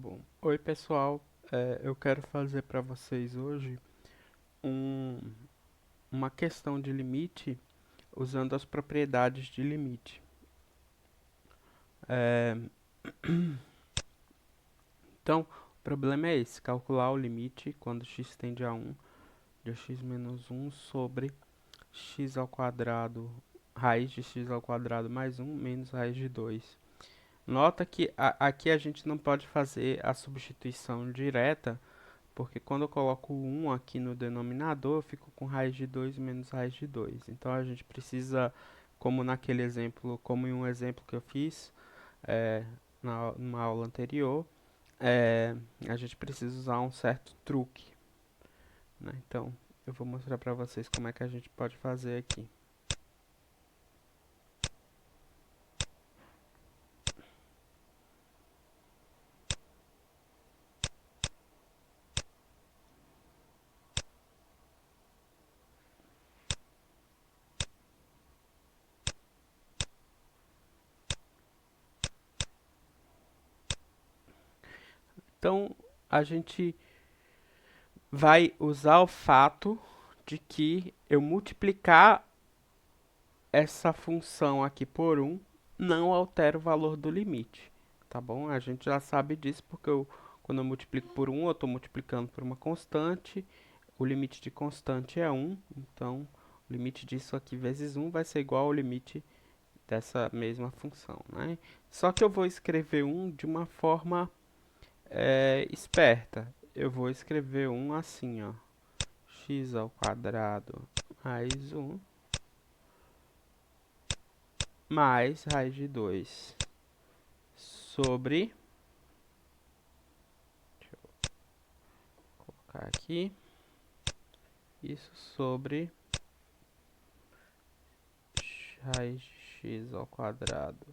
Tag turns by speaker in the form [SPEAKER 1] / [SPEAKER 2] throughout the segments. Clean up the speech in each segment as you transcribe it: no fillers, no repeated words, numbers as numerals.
[SPEAKER 1] Bom, oi pessoal, eu quero fazer para vocês hoje um- uma questão de limite usando as propriedades de limite. É, então, o problema é esse, calcular o limite quando x tende a 1 de x menos 1 sobre x ao quadrado, raiz de x ao quadrado mais 1 menos raiz de 2. Nota que aqui a gente não pode fazer a substituição direta. Porque quando eu coloco o 1 aqui no denominador, eu fico com raiz de 2 menos raiz de 2. Então a gente precisa, como naquele exemplo, como em um exemplo que eu fiz é, numa aula anterior, a gente precisa usar um certo truque, né? Então eu vou mostrar para vocês como é que a gente pode fazer aqui. Então a gente vai usar o fato de que eu multiplicar essa função aqui por 1 não altera o valor do limite, tá bom? A gente já sabe disso porque quando eu multiplico por 1, eu estou multiplicando por uma constante, o limite de constante é 1, então o limite disso aqui vezes 1 vai ser igual ao limite dessa mesma função, né? Só que eu vou escrever 1 de uma forma esperta. Eu vou escrever 1 assim, ó, x ao quadrado mais 1 mais raiz de 2 sobre, deixa eu colocar aqui, isso sobre raiz de x ao quadrado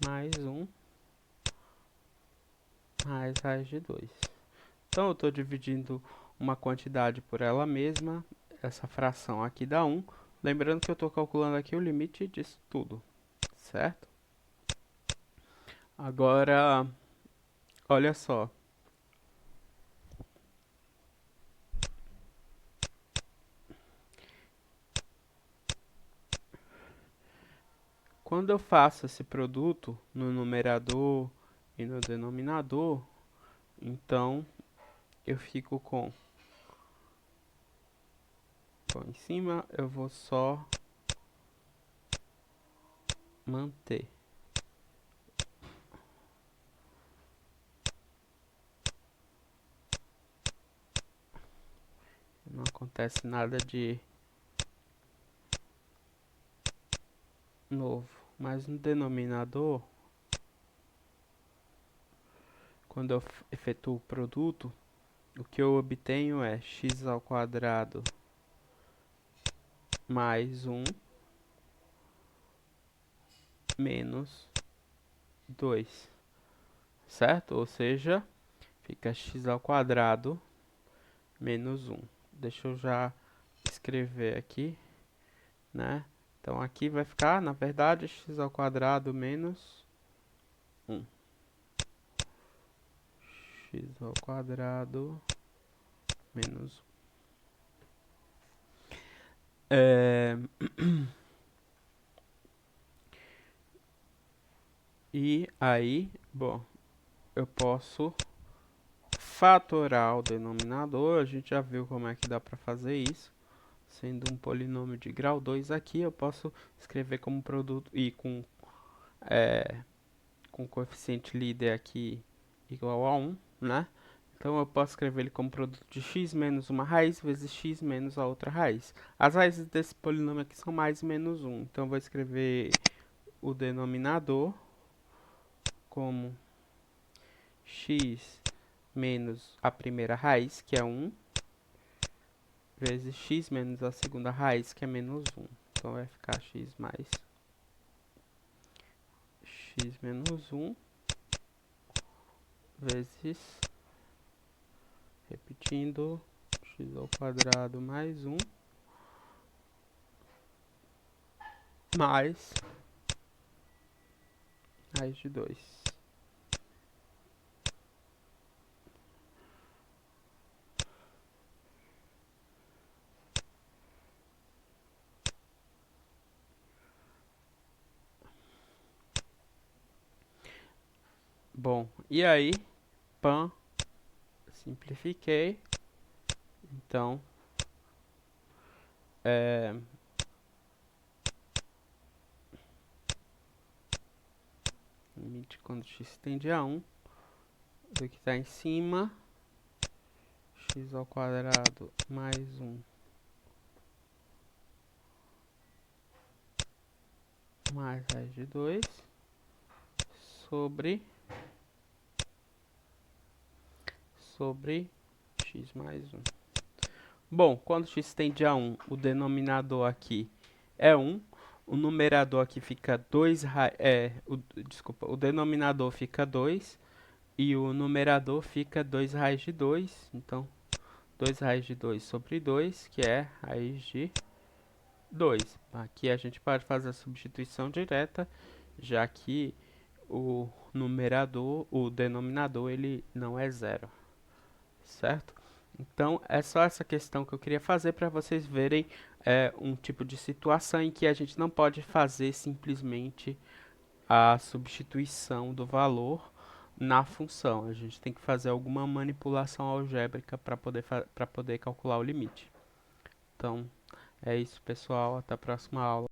[SPEAKER 1] mais 1 mais raiz de 2. Então eu estou dividindo uma quantidade por ela mesma, essa fração aqui dá 1. Lembrando que eu estou calculando aqui o limite disso tudo, certo? Agora, olha só. Quando eu faço esse produto no numerador e no denominador, então eu fico com... Bom, em cima eu vou só manter. Não acontece nada de novo. Mas no denominador, quando eu efetuo o produto, o que eu obtenho é x ao quadrado mais 1 menos 2, certo? Ou seja, fica x ao quadrado menos 1. Deixa eu já escrever aqui, né? Então aqui vai ficar, na verdade, x ao quadrado menos 1. X ao quadrado menos 1. E aí, bom, eu posso fatorar o denominador. A gente já viu como é que dá para fazer isso. Sendo um polinômio de grau 2 aqui, eu posso escrever como produto e com coeficiente líder aqui igual a 1, né? Então eu posso escrever ele como produto de x menos uma raiz vezes x menos a outra raiz. As raízes desse polinômio aqui são mais menos 1. Então eu vou escrever o denominador como x menos a primeira raiz, que é 1, vezes x menos a segunda raiz, que é menos 1. Então vai ficar x mais x menos 1 vezes, repetindo, x ao quadrado mais 1 mais raiz de 2. Bom, e aí, pan, simplifiquei. Então, é, limite quando x tende a 1 do que está em cima, x ao quadrado mais 1 mais raiz de 2 sobre x mais 1. Bom, quando x tende a 1, o denominador aqui é 1, o numerador aqui fica 2, desculpa, o denominador fica 2 e o numerador fica 2 raiz de 2, então 2 raiz de 2 sobre 2, que é raiz de 2. Aqui a gente pode fazer a substituição direta, já que o denominador, ele não é zero, certo? Então, é só essa questão que eu queria fazer para vocês verem um tipo de situação em que a gente não pode fazer simplesmente a substituição do valor na função. A gente tem que fazer alguma manipulação algébrica para poder calcular o limite. Então, é isso, pessoal. Até a próxima aula.